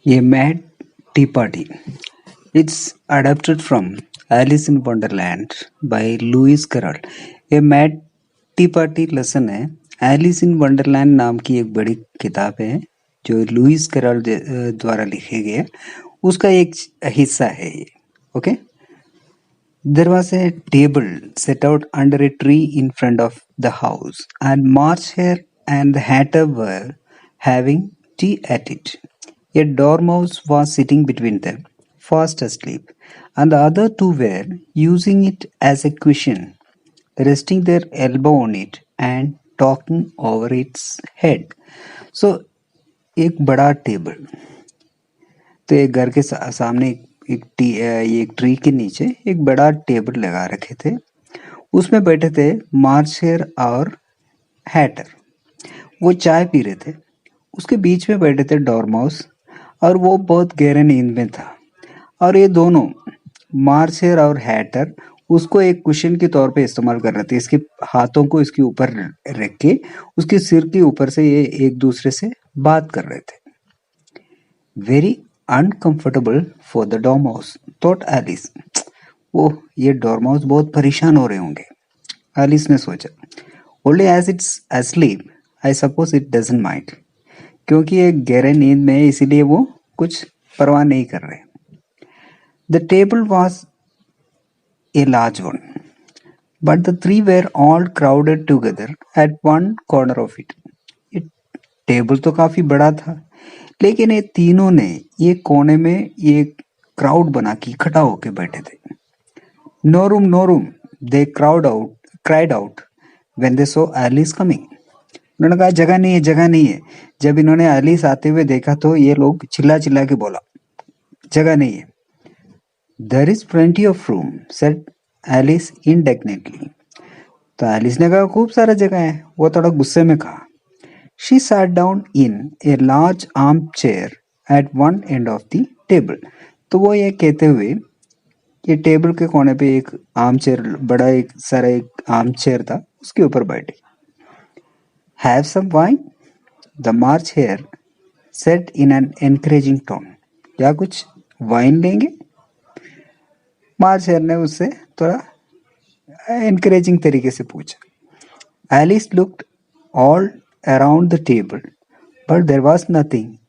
A Mad Tea Party. It's adapted from Alice in Wonderland by Lewis Carroll. A Mad Tea Party lesson है Alice in Wonderland नाम की एक बड़ी किताब है जो लुइस कैरल द्वारा लिखी गई है उसका एक हिस्सा है ये okay There was a table set out under a tree in front of the house, and March Hare and the Hatter were having tea at it. A dormouse was sitting between them, fast asleep, and the other two were using it as a cushion, resting their elbow on it and talking over its head. So, एक बड़ा table तो एक घर के सामने ये एक tree के नीचे एक बड़ा टेबल लगा रखे थे उसमें बैठे थे मार्शेर और हैटर वो चाय पी रहे थे उसके बीच में बैठे थे डॉर्माउस और वो बहुत गहरे नींद में था और ये दोनों मार्शेर और हैटर उसको एक कुशन के तौर पे इस्तेमाल कर रहे थे इसके हाथों को इसके ऊपर रख के उसके सिर के ऊपर से ये एक दूसरे से बात कर रहे थे very uncomfortable for the dormouse thought Alice oh ये डॉर्माउस बहुत परेशान हो रहे होंगे एलिस ने सोचा only as it's asleep I suppose it doesn't mind क्योंकि ये गहरे नींद में है इसीलिए वो कुछ परवाह नहीं कर रहे the table was a large one but the three were all crowded together at one corner of it table तो काफी बड़ा था लेकिन ये तीनों ने ये कोने में ये क्राउड बना के इकट्ठा होके बैठे थे no room they cried out when they saw Alice coming उन्होंने कहा जगह नहीं है जब इन्होंने एलिस आते हुए देखा तो ये लोग चिल्ला चिल्ला के बोला जगह नहीं है there is plenty of room said Alice indignantly तो एलिस ने कहा खूब सारा जगह है वो थोड़ा गुस्से में कहा She sat down in a large armchair at one end of the table. तो वो ये कहते हुए ये टेबल के कोने पे एक आर्मचेयर बड़ा एक आर्मचेयर था उसके ऊपर बैठी Have some wine? The March Hare said in an encouraging tone. क्या कुछ वाइन लेंगे मार्च हेयर ने उससे थोड़ा एनकरेजिंग तरीके से पूछा Alice looked all around the table, but there was nothing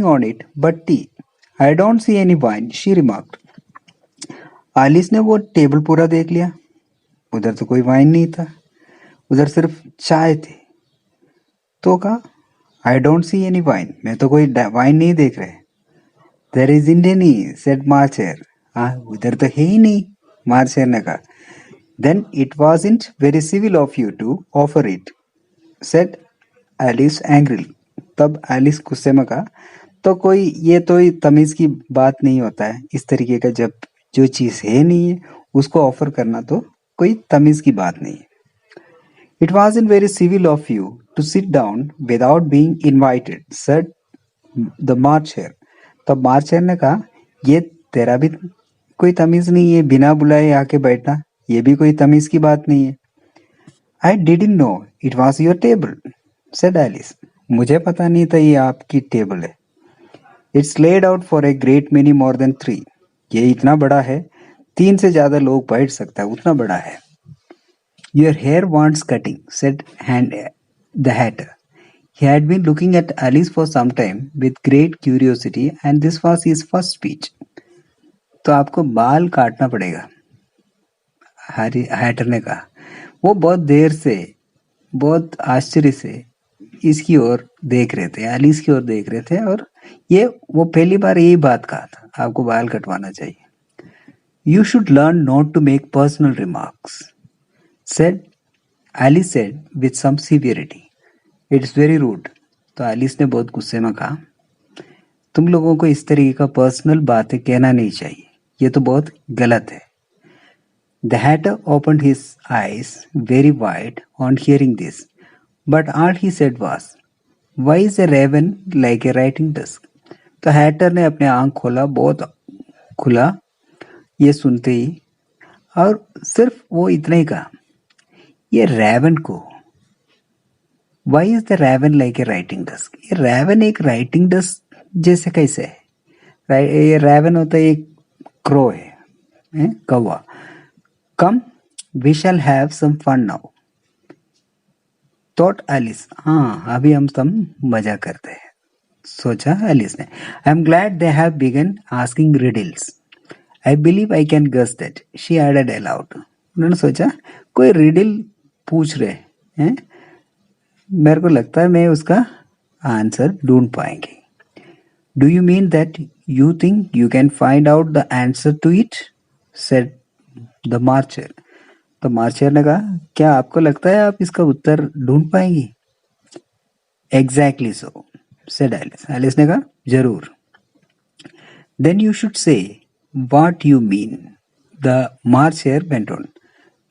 on it but tea. I don't see any wine, she remarked. आलिस ने वो टेबल पूरा देख लिया उधर तो कोई वाइन नहीं था उधर सिर्फ चाय थे तो कहा I don't see any wine मैं तो कोई वाइन नहीं देख रहे there isn't any said March Hare उधर तो है ही नहीं मार्चेर ने कहा Then it wasn't very civil of you to offer it, said Alice angrily. तब एलिस गुस्से में कहा तो कोई ये तो तमीज की बात नहीं होता है इस तरीके का जब जो चीज है नहीं है उसको ऑफर करना तो कोई तमीज की बात नहीं है It wasn't very civil of you to sit down without being invited, said the Marcher. तब मार्चर ने कहा ये तेरा भी कोई तमीज नहीं है बिना बुलाए आके बैठना ये भी कोई तमीज की बात नहीं है I didn't know it was your table said Alice मुझे पता नहीं था ये आपकी टेबल है it's laid out for a great many more than 3 ये इतना बड़ा है 3 से ज्यादा लोग बैठ सकता है उतना बड़ा है your hair wants cutting said the hatter He had been looking at Alice for some time with great curiosity and this was his first speech. तो आपको बाल काटना पड़ेगा हैटर ने कहा वो बहुत देर से बहुत आश्चर्य से इसकी ओर देख रहे थे एलिस की ओर देख रहे थे और ये वो पहली बार यही बात कहा था आपको बाल कटवाना चाहिए you should learn not to make personal remarks said Alice said with some severity it's very rude तो एलिस ने बहुत गुस्से में कहा तुम लोगों को इस तरीके का पर्सनल बातें कहना नहीं चाहिए ये तो बहुत गलत है The hatter opened his eyes very wide on hearing this, but all he said was, "Why is a raven like a writing desk?" तो हैटर ने अपने आंख खोला बहुत खुला ये सुनते ही और सिर्फ वो इतना ही कहा ये रेवन को why is the raven like a writing desk? ये रैवन एक राइटिंग डस्क जैसे कैसे है? ये रैवन होता है, एक क्रो है कौवा। Come we shall have some fun now, thought Alice. हाँ, अभी हम सब मजा करते हैं, सोचा एलिस ने। I am glad they have begun asking riddles, I believe I can guess that, she added aloud. उन्होंने सोचा कोई रिडल पूछ रहे हैं, मेरे को लगता है मैं उसका आंसर ढूंढ पाएंगे। Do you mean that you think you can find out the answer to it, said the March Hare. तो मार्चर ने कहा, क्या आपको लगता है आप इसका उत्तर ढूंढ पाएंगी? Exactly so, said Alice. Alice ने कहा, जरूर। Then you should say what you mean, the March Hare went on.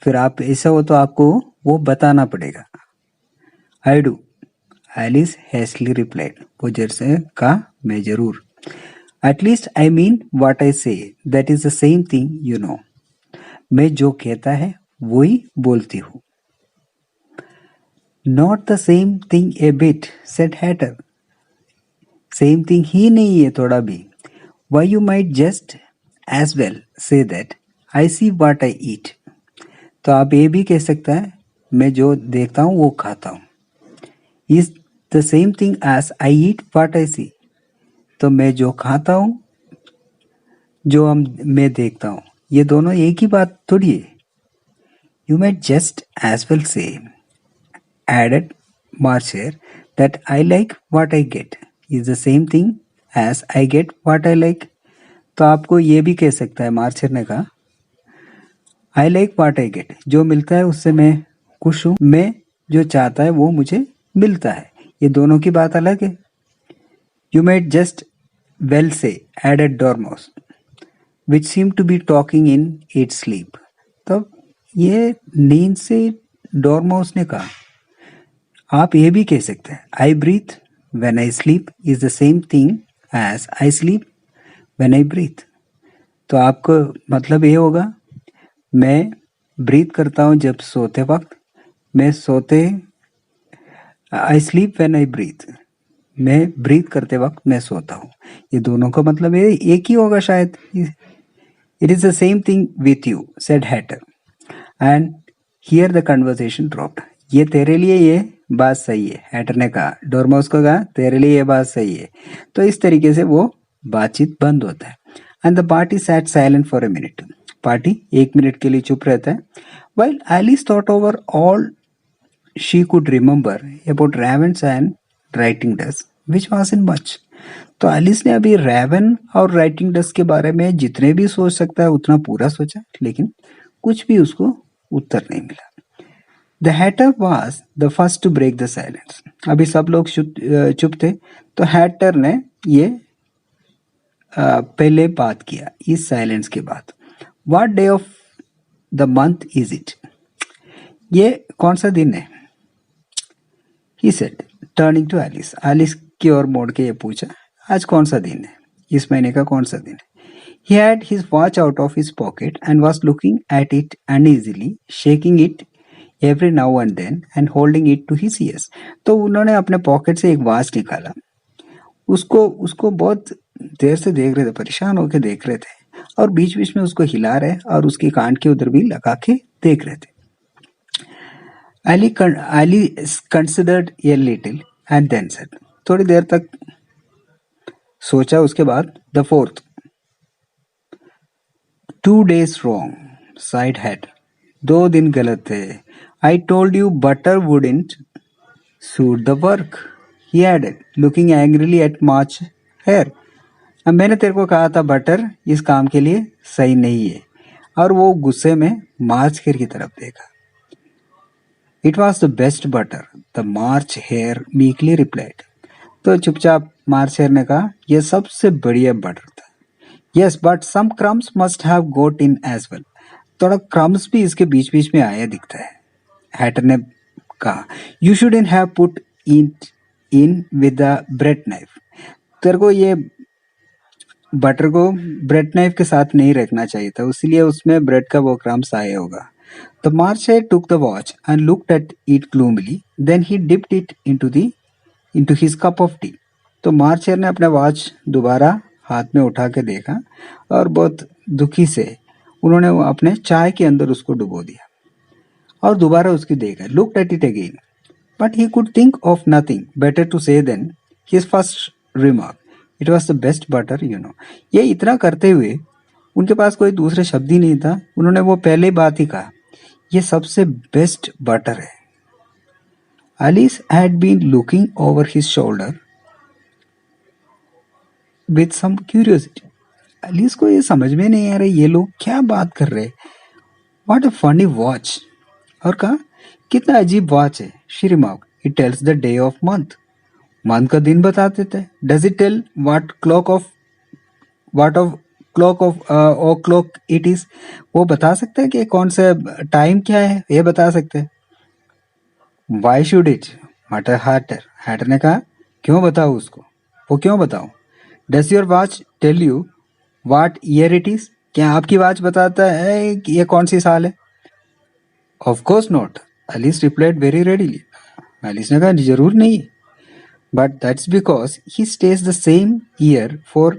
फिर आप ऐसा हो तो आपको वो बताना पड़ेगा। I do, Alice hastily replied. वो जर से कहा, मैं जरूर। At least I mean what I say, that is the same thing you know. मैं जो कहता है वही बोलती हूँ। Not the same thing a bit, said Hatter. Same thing ही नहीं है थोड़ा भी। Why you might just as well say that I see what I eat. तो आप ये भी कह सकता है, मैं जो देखता हूँ वो खाता हूँ। Is the same thing as I eat what I see. तो मैं जो खाता हूँ, मैं देखता हूँ, ये दोनों एक ही बात थोड़ी है। You might just as well say, added March Hare, that I like what I get is the same thing as I get what I like. तो आपको ये भी कह सकता है, मार्चर ने कहा, आई लाइक व्हाट आई गेट, जो मिलता है उससे मैं खुश हूँ, मैं जो चाहता है वो मुझे मिलता है, ये दोनों की बात अलग है। You might just well say, added Dormouse, which seem to be talking in it sleep. तब ये नींद से डॉर्मोस ने कहा। आप ये भी कह सकते हैं, I breathe when I sleep is the same thing as I sleep when I breathe. तो आपको मतलब ये होगा, मैं ब्रीथ करता हूँ जब सोते वक्त, मैं सोते, I sleep when I breathe, मैं ब्रीथ करते वक्त मैं सोता हूँ। ये दोनों का मतलब ये एक ही होगा शायद। It is the same thing with you, said Hatter, and here the conversation dropped. ये तेरे लिए ये बात सही है, हैटर ने कहा। डोरमाउस को कहा, तेरे लिए ये बात सही है। तो इस तरीके से वो बातचीत बंद होता है। And the party sat silent for a minute. Party 1 minute के लिए चुप रहता है। While Alice thought over all she could remember about ravens and writing desks which was in much. तो एलिस ने अभी रैवन और राइटिंग डस्ट के बारे में जितने भी सोच सकता है उतना पूरा सोचा, लेकिन कुछ भी उसको उत्तर नहीं मिला। The hatter was the first to break the silence. अभी सब लोग चुप थे, तो हैटर ने ये पहले बात किया इस साइलेंस के बाद। What day of the month is it? ये कौन सा दिन है? He said, turning to Alice. Alice की ओर मोड़ के ये पूछा, आज कौन सा दिन है? इस महीने का कौन सा दिन है? He had his watch out of his pocket and was looking at it uneasily, shaking it every now and then and holding it to his ears. तो उन्होंने अपने पॉकेट से एक वॉच निकाला, उसको उसको बहुत देर से देख रहे थे, परेशान होकर देख रहे थे, और बीच बीच में उसको हिला रहे और उसके कान के उधर भी लगा के देख रहे थे। Ali considered a little and then said, थोड़ी देर तक सोचा, उसके बाद, the fourth. 2 days wrong, sighed Hat. 2 दिन गलत थे। I told you butter wouldn't suit the work, he added, looking angrily at March hair. अब मैंने तेरे को कहा था बटर इस काम के लिए सही नहीं है, और वो गुस्से में मार्च हेयर की तरफ देखा। It was the best butter, the March hare meekly replied. तो चुपचाप मार्च हेयर ने कहा, यह सबसे बढ़िया बटर था। Yes, but some crumbs must have got in as well. थोड़ा crumbs भी इसके बीच बीच में आया दिखता है, हैटर ने कहा। You shouldn't have put it in with the bread knife. तेरे को ये बटर को ब्रेड नाइफ के साथ नहीं रखना चाहिए था, इसलिए उसमें ब्रेड का वो क्रम्स आया होगा। The Marcher took the watch and looked at it gloomily. Then he dipped it into his cup of tea. तो मार्चर ने अपना वॉच दोबारा हाथ में उठा के देखा और बहुत दुखी से उन्होंने वो अपने चाय के अंदर उसको डुबो दिया और दोबारा उसकी देखा. Looked at it again, but he could think of nothing better to say than his first remark. It was the best butter, you know. ये इतना करते हुए उनके पास कोई दूसरे शब्द ही नहीं था. उन्होंने वो पहले बात ही कहा, ये सबसे बेस्ट बटर है. Alice had been looking over his shoulder with some curiosity. Alice को ये समझ में नहीं आ रहा ये लोग क्या बात कर रहे. What a funny watch. और कहा कितना अजीब वॉच है. She remarked, it tells the day of month. Month का दिन बता देता है. Does it tell what clock it is? वो बता सकता है कि कौन सा टाइम क्या है, ये बता सकते हैं. Why should it? मटर हाटर. हाटर ने कहा क्यों बताओ उसको, वो क्यों बताओ. Does your watch tell you what year it is? क्या आपकी वॉच बताता है कि ये कौन सी साल है. Of course not. Alice replied very readily. Alice ने कहा जरूर नहीं. But that's because he stays the same year for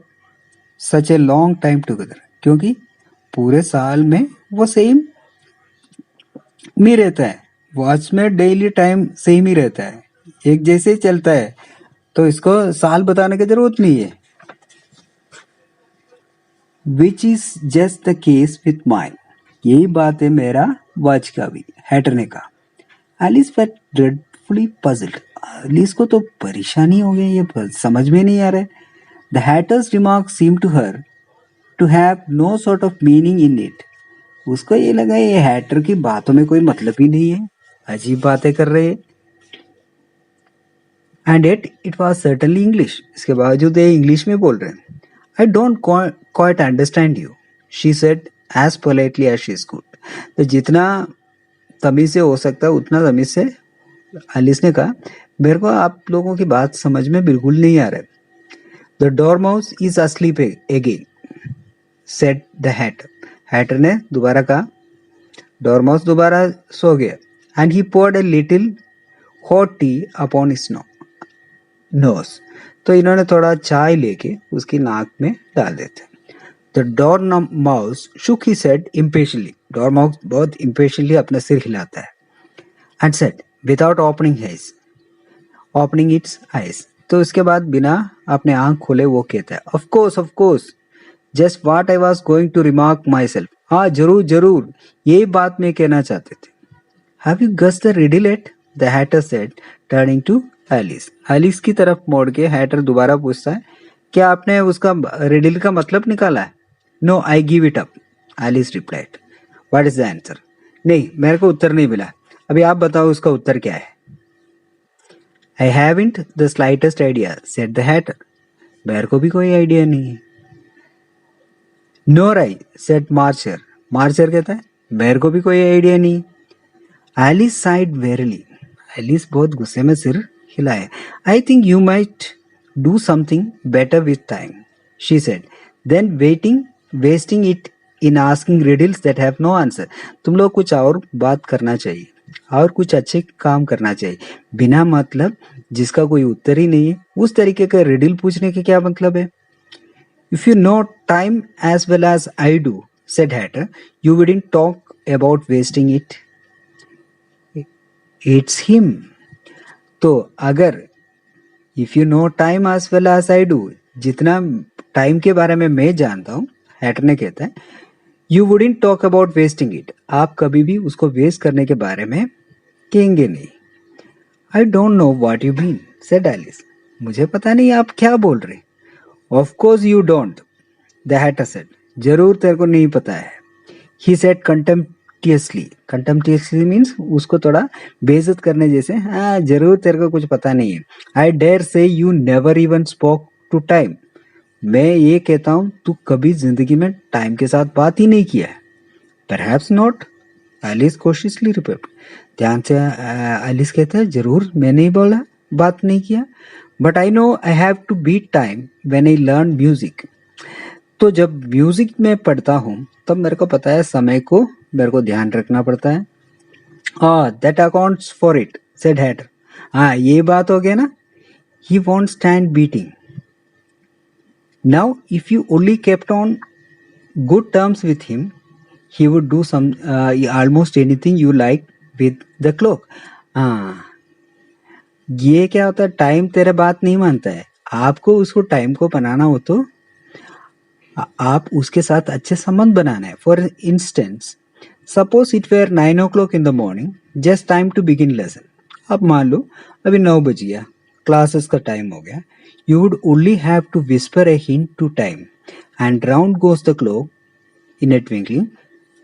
such a long time together. क्योंकि पूरे साल में वो सेम में रहता है. वॉच में डेली टाइम सेम ही रहता है, एक जैसे ही चलता है, तो इसको साल बताने की जरूरत नहीं है. Which is just the case with mine. यही बात है मेरा वॉच का भी, हैटर ने कहा. Alice felt dreadfully puzzled. Alice को तो परेशानी हो गई, ये समझ में नहीं आ रहा है. The hatter's remark seemed to her to have no sort of meaning in it. उसको ये लगा ये हैटर की बातों में कोई मतलब ही नहीं है, अजीब बातें कर रहे हैं. And yet it was certainly English. इसके बावजूद ये इंग्लिश में बोल रहे हैं. I don't quite understand you, she said as politely as she could. तो जितना तमीज से हो सकता है उतना तमीज से एलिस ने कहा, मेरे को आप लोगों की बात समझ में बिल्कुल नहीं आ रहा है. The dormouse is asleep again, said the hatter. Hatter ने दोबारा कहा, डॉर्माउस दोबारा सो गया. And he poured a little hot tea upon his nose. तो इन्होंने थोड़ा चाय लेके उसकी नाक में डाल देते. The dormouse shook his head impatiently. डॉर्माउस बहुत impatiently अपना सिर हिलाता है. And said, without opening its eyes. तो इसके बाद बिना अपने आंख खोले वो कहता है, of course, just what I was going to remark myself. हाँ जरूर यही बात मैं कहना चाहते थे. Have you guessed the riddle yet? The hatter said, turning to Alice. Alice की तरफ मोड़ के हैटर दोबारा पूछता है, क्या आपने उसका रिडल का मतलब निकाला है? No, I give it up. Alice replied. What is the answer? नहीं, मेरे को उत्तर नहीं मिला. अभी आप बताओ उसका उत्तर क्या है. I haven't the slightest idea, said the hatter. मेरे को भी कोई आइडिया नहीं है. Nor I, said Marcher. Marcher कहता है, मेरे को भी कोई आइडिया नहीं. Alice sighed wearily. Alice बहुत गुस्से में सिर हिलाए. I think you might do something better with time, she said. Then wasting it in asking riddles that have no answer. तुम लोग कुछ और बात करना चाहिए और कुछ अच्छे काम करना चाहिए. बिना मतलब जिसका कोई उत्तर ही नहीं है, उस तरीके का रिडल पूछने के क्या मतलब है. If you know time as well as I do, said Hatter, you wouldn't talk about wasting it. It's him. तो अगर if you know time as well as I do, जितना टाइम के बारे में मैं जानता हूँ, हैटर ने कहता है, you wouldn't talk about wasting it. आप कभी भी उसको वेस्ट करने के बारे में कहेंगे नहीं. I don't know what you mean, said Alice. मुझे पता नहीं आप क्या बोल रहे. Of course you don't, the hatter said. जरूर तेरे को नहीं पता है. He said contemptuously. Contemptuously means उसको थोड़ा बेइज्जत करने जैसे. हाँ जरूर तेरे को कुछ पता नहीं है. I dare say you never even spoke to time. मैं ये कहता हूँ तू कभी जिंदगी में टाइम के साथ बात ही नहीं किया है. Perhaps not, Alice cautiously replied. ध्यान से एलिस कहता है, जरूर मैंने ही बोला, बात नहीं किया. But I know I have to beat time when I learn music. तो जब म्यूजिक में पढ़ता हूँ तब मेरे को पता है समय को मेरे को ध्यान रखना पड़ता है. That accounts for it, said Hatter. ये बात हो गया ना. He won't stand beating. Now, if you only kept on good terms with him, he would do almost anything you like with the cloak. ये क्या होता है, टाइम तेरा बात नहीं मानता है. आपको उसको टाइम को बनाना हो तो आप उसके साथ अच्छे संबंध बनाना है. For instance, suppose it were 9 o'clock in the morning, just time to begin lesson. अब मान लो अभी 9 बज गया, क्लासेस का टाइम हो गया. You would only have to whisper a hint to time and round goes the clock in a twinkling.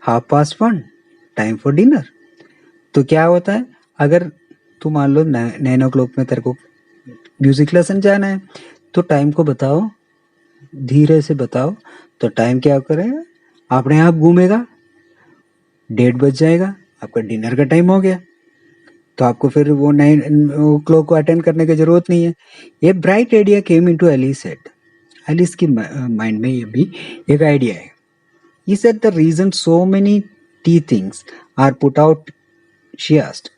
1:30, time for dinner. तो क्या होता है, अगर तू मान लो 9 o'clock में तेरे को म्यूजिक लेसन जाना है तो टाइम को बताओ, धीरे से बताओ, तो टाइम क्या करेगा, अपने आप घूमेगा. 1:30 बज जाएगा, आपका डिनर का टाइम हो गया, तो आपको फिर वो 9 o'clock को अटेंड करने की जरूरत नहीं है. ये bright idea came into Alice head. Alice की माइंड में ये भी एक आइडिया है. He said the reason so many tea things are put out, she asked.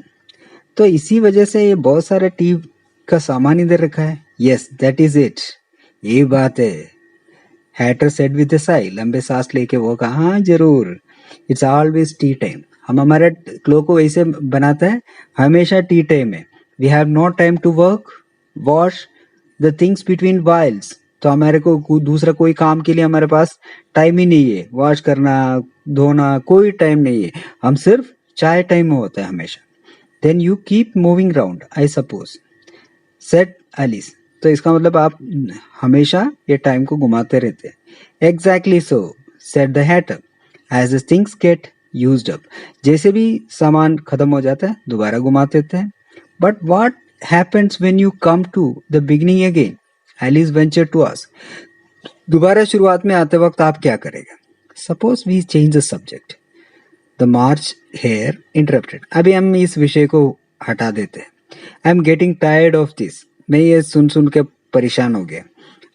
तो इसी वजह से ये बहुत सारे टी का सामान इधर रखा है. Yes, that is it. ये बात है. Hatter said with a Sai. लंबे सांस लेके वो कहा, हाँ जरूर. It's always tea time. हम हमारे क्लो को वैसे बनाते हैं, हमेशा टी टाइम है. We have no time to work, wash the things between whiles. तो हमारे को दूसरा कोई काम के लिए हमारे पास टाइम ही नहीं है. वॉश करना, धोना, कोई टाइम नहीं है. हम सिर्फ चाय टाइम में होता है हमेशा. Then you keep moving round, I suppose, said Alice. तो इसका मतलब आप हमेशा ये टाइम को घुमाते रहते हैं. Exactly so, said the hatter, as the things get used up. जैसे भी सामान खत्म हो जाता है दोबारा घुमाते रहते हैं. But what happens when you come to the beginning again, Alice venture to ask. दोबारा शुरुआत में आते वक्त आप क्या करेगा. Suppose we change the subject. The march hare interrupted. अभी हम इस विषय को हटा देते हैं. I am getting tired of this. मैं ये सुन के परेशान हो गया.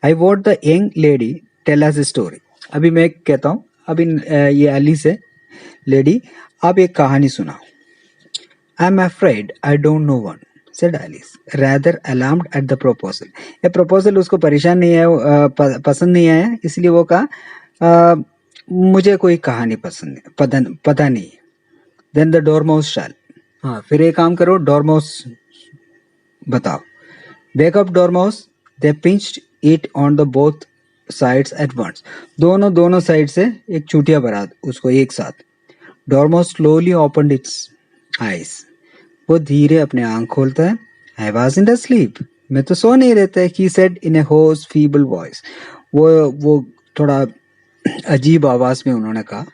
I want the young lady tell us a story. अभी मैं कहता हूँ, अभी ये एलिस है, लेडी, आप एक कहानी सुनाओ. I am afraid I don't know one, said Alice, rather alarmed at the proposal. ये proposal उसको परेशान नहीं आया, पसंद नहीं आया, इसलिए वो कहा, मुझे कोई कहानी पता नहीं. Then the dormouse shall. हाँ, फिर एक काम करो, dormouse बताओ. Wake up dormouse. They pinched it on the both sides at once. दोनों साइड से एक चूटिया भरा उसको एक साथ. Dormouse slowly opened its eyes. वो धीरे अपने आंख खोलता है. I wasn't asleep. मैं तो सो नहीं रहता है. He said in a hoarse, feeble voice. वो थोड़ा अजीब आवाज में उन्होंने कहा,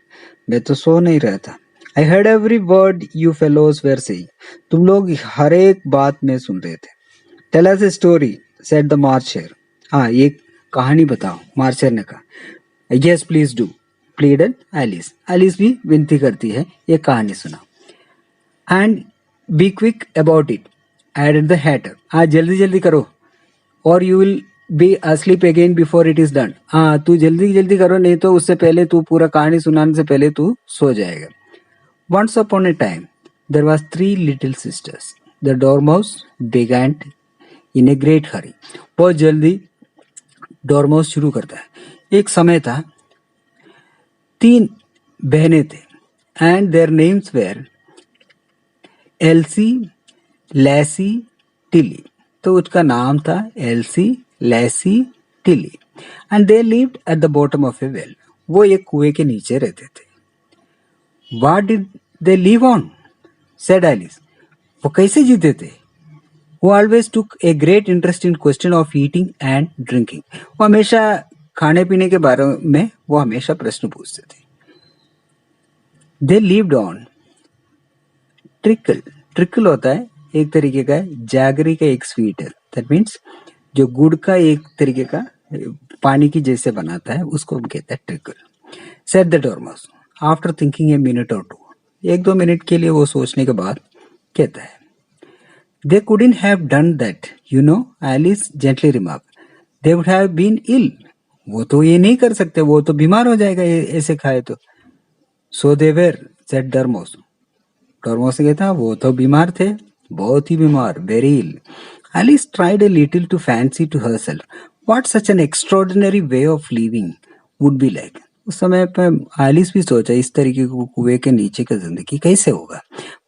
मैं तो सो नहीं रहा था. I heard every word you fellows were saying. तुम लोग हर एक बात में सुन रहे थे. Tell us a story, said the March Hare. हाँ, एक कहानी बताओ, मार्च हेयर ने कहा. Yes, please do, pleaded Alice. Alice भी विनती करती है, एक कहानी सुनाओ. And be quick about it, added the hatter. हाँ, जल्दी करो, or you will be asleep again before it is done. हाँ, तू जल्दी करो, नहीं तो उससे पहले तू पूरा कहानी सुनाने से पहले तू सो जाएगा. Once upon a time, there was 3 little sisters. The dormouse began in a great hurry. बहुत जल्दी डॉर्माउस शुरू करता है. एक समय था, 3 बहनें थे, and their names were Elsie, Lacie, Tillie. तो उसका नाम था Elsie, Lacie, Tillie. And they lived at the bottom of a well. वो एक कुएं के नीचे रहते थे. What did they live on, said Alice. वो कैसे जीते थे. वो always took a great interest in question of eating and drinking. वो हमेशा खाने पीने के बारे में वो हमेशा प्रश्न पूछते थे. दे लिव्ड ऑन ट्रिकल होता है एक तरीके का, जैगरी का एक स्वीट है. दैट मीन्स जो गुड़ का एक तरीके का पानी की जैसे बनाता है, उसको हम कहते हैं treacle. Said the Dormouse after thinking a minute और 2. 1-2 मिनट के लिए वो सोचने के बाद कहता है, they couldn't have done that, you know, Alice gently remark. They would have been ill. वो तो ये नहीं कर सकते, वो तो बीमार हो जाएगा ऐसे खाए तो. सो दे वेर, सेड डॉर्माउस. डॉर्मोस ने कहता वो तो बीमार थे, बहुत ही बीमार, very ill. Alice tried a little to fancy to herself what such an extraordinary way of living would be like. उस समय पर एलिस भी सोचा इस तरीके को कुएं के नीचे का जिंदगी कैसे होगा,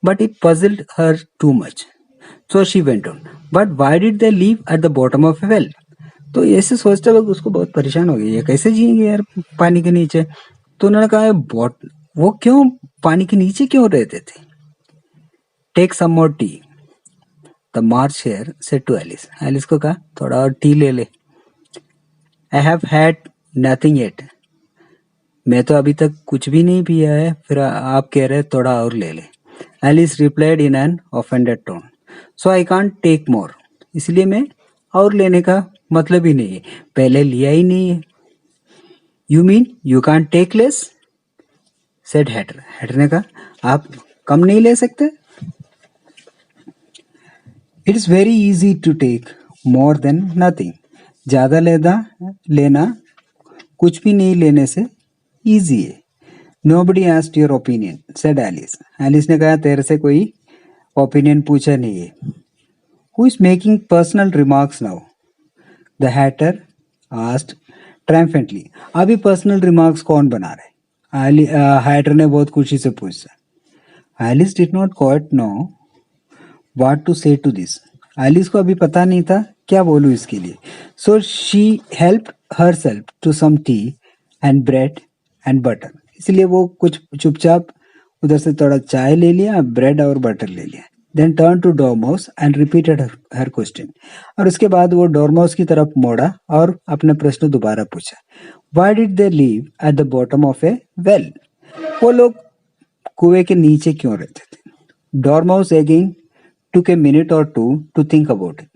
but it puzzled her too much. So she went on. But why did they live at the bottom of a well? तो ऐसे सोचते वक्त उसको बहुत परेशान हो गई, ये कैसे जिएंगे यार पानी के नीचे। तो उन्होंने कहा वो क्यों पानी के नीचे क्यों रहते थे। Take some more tea, the march hare said to Alice. Alice को कहा थोड़ा और टी ले ले। I have had nothing yet, मैं तो अभी तक कुछ भी नहीं पिया है, फिर आप कह रहे थोड़ा और ले ले। Alice replied in an offended tone, so I can't take more, इसलिए मैं और लेने का मतलब ही नहीं है, पहले लिया ही नहीं है। You mean you can't take less, said Hatter. Hatter ने कहा आप कम नहीं ले सकते। It is very easy to take more than nothing, ज्यादा लेना कुछ भी नहीं लेने से इजी है। Nobody asked your opinion, said Alice. Alice ने कहा तेरे से कोई ओपिनियन पूछा नहीं है। Who is making personal remarks now, the Hatter asked triumphantly. अभी पर्सनल रिमार्क्स कौन बना रहे? हैटर ने बहुत खुशी से पूछा। Alice did not quite know what to say to this. Alice को अभी पता नहीं था क्या बोलूं इसके लिए। So she helped herself to some tea and bread and butter. इसलिए वो कुछ चुपचाप उधर से थोड़ा चाय ले लिया, ब्रेड और बटर ले लिया। Then turn to Dormouse and repeated her question. और उसके बाद वो डॉर्मोस की तरफ मोड़ा और अपने प्रश्न दोबारा पूछा। Why did they live at the bottom of a well? वो लोग कुएं के नीचे क्यों रहते थे? डॉर्मोस again took a minute or two to think about it,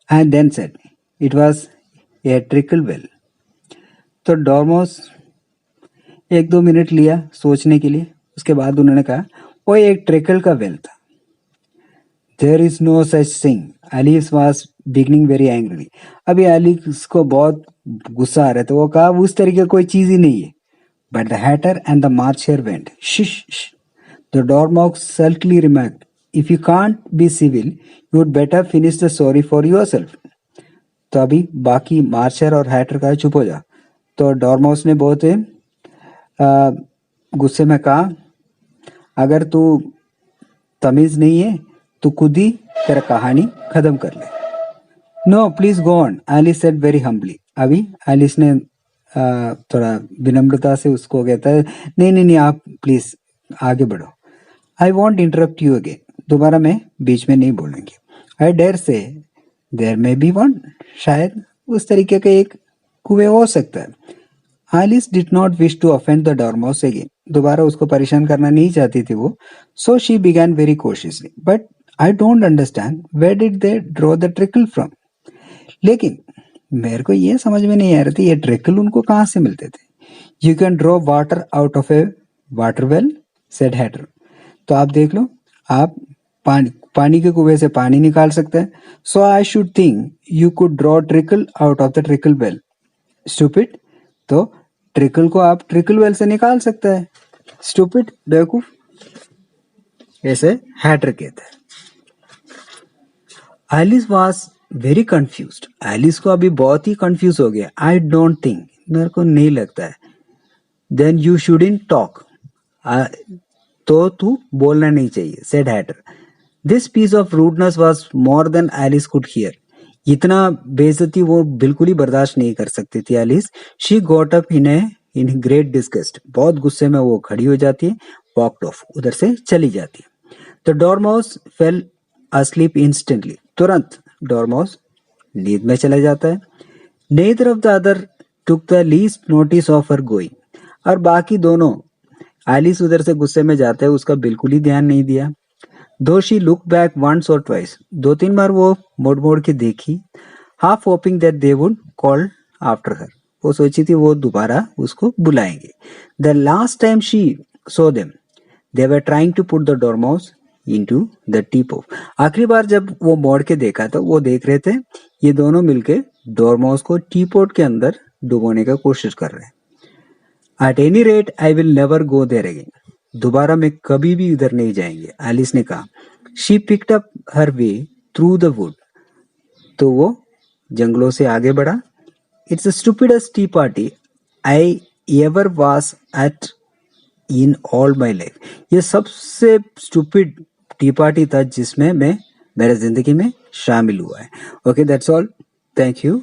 and then said, "It was a trickle well." तो डॉर्मोस 1-2 मिनट लिया सोचने के लिए, उसके बाद उन्होंने कहा वो एक ट्रिकल का वेल था। There is no such thing. Alice was beginning very angrily. अभी एलिस को बहुत गुस्सा आ रहा था, वो कहा उस तरीके का कोई चीज ही नहीं है। But the hatter and the marcher went, "Shh, shh." The dormouse sulkily remarked, "If you can't be civil, you would better finish the story for yourself." तो अभी बाकी मार्शर और हैटर का चुप हो जा। तो डॉर्मोस ने बहुत गुस्से में कहा अगर तू तमीज नहीं है तो खुद ही तेरा कहानी खत्म कर ले। No please go on, Alice said very humbly. अभी एलिस ने थोड़ा विनम्रता से उसको कहता है नहीं आप प्लीज आगे बढ़ो। I won't interrupt you again, दोबारा मैं बीच में नहीं बोलेंगे। I dare say there may be one, शायद उस तरीके का एक कुएं हो सकता है। Alice did not wish to offend the Dormouse again, दोबारा उसको परेशान करना नहीं चाहती थी वो। So she began very cautiously, but I don't understand where did they draw the treacle from. लेकिन मेरे को ये समझ में नहीं आ रही थी ये ट्रिकल उनको कहाँ से मिलते थे। You can draw water out of A water well, said Hatter. तो आप देख लो, आप पानी के कुएं से पानी निकाल सकते हैं। So I should think you could draw treacle out of the treacle well, stupid. तो ट्रिकल को आप ट्रिकल वेल से निकाल सकते हैं, स्टूपिड, बेवकूफ, ऐसे हैटर कहते हैं। Alice was very confused. Alice को अभी बहुत ही कंफ्यूज हो गया। आई डोंट थिंक, मेरे को नहीं लगता है। देन यू शुडंट टॉक, तो तू बोलना नहीं चाहिए, said hatter. This piece of rudeness was more than Alice could hear. इतना बेइज्जती वो बिल्कुल ही बर्दाश्त नहीं कर सकती थी Alice. She got up in great disgust, बहुत गुस्से में वो खड़ी हो जाती है, वॉकड ऑफ, उधर से चली जाती है। The dormouse fell asleep instantly, तुरंत डॉर्मोस नींद में चला जाता है। Neither of the other took the least notice of her going, और बाकी दोनों, एलिस उधर से गुस्से में जाता है, उसका बिल्कुल ही ध्यान नहीं दिया। Though she look back once or twice, 2-3 बार वो मोड़ के देखी। Half hoping that they would call after her, वो सोची थी वो दोबारा उसको बुलाएंगे। The last time she saw them they were trying to put the Dormouse into the teapot. आखिरी बार जब वो मोड़ के देखा तो वो देख रहे थे ये दोनों मिलके डॉर्मोस को टीपॉट के अंदर डुबोने का कोशिश कर रहे हैं। At any rate I will never go there again, दोबारा में कभी भी उधर नहीं जाएंगे, एलिस ने कहा। She picked up her way through the wood, तो वो जंगलों से आगे बढ़ा। It's the stupidest T party I ever was at in all my life. ये सबसे स्टूपिड टी पार्टी था जिसमें मैं मेरे जिंदगी में शामिल हुआ है। Okay, that's all, thank you.